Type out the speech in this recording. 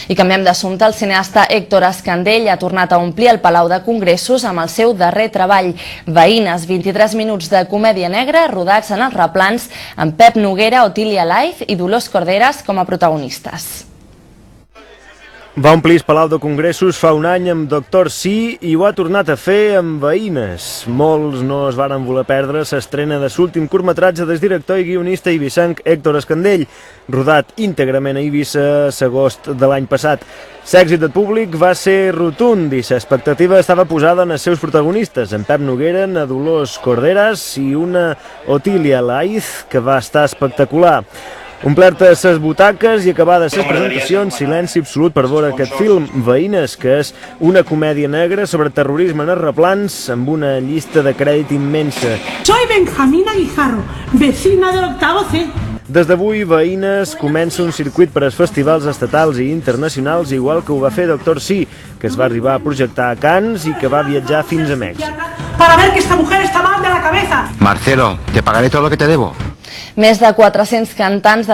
I canviem d'assumpte, el cineasta Héctor Escandell ha tornat a omplir el Palau de Congressos amb el seu darrer treball, Veïnes, 23 minuts de comèdia negra rodats en els replans amb Pep Noguera, Otília Laiz i Dolors Corderas com a protagonistes. Va omplir el Palau de Congressos fa un any amb Doctor Sí i ho ha tornat a fer amb Veïnes. Molts no es varen voler perdre l'estrena de l'últim curtmetratge del director i guionista ibicenc Héctor Escandell, rodat íntegrament a Eivissa l'agost de l'any passat. L'èxit del públic va ser rotund i l'expectativa estava posada en els seus protagonistes, en Pep Noguera, en Dolors Corderas i una Otília Laiz, que va estar espectacular. Omplertes les butaques i acabades les presentacions, silenci absolut per veure aquest film, Veïnes, que és una comèdia negra sobre terrorisme en els replans amb una llista de crèdit immensa. Soy Benjamina Guijarro, vecina del octavo C. Des d'avui, Veïnes comença un circuit per als festivals estatals i internacionals, igual que ho va fer Doctor Sí, que es va arribar a projectar a Cannes i que va viatjar fins a Mèxic. Para ver que esta mujer está mal de la cabeza. Marcelo, te pagaré todo lo que te debo. Més de 400 cantants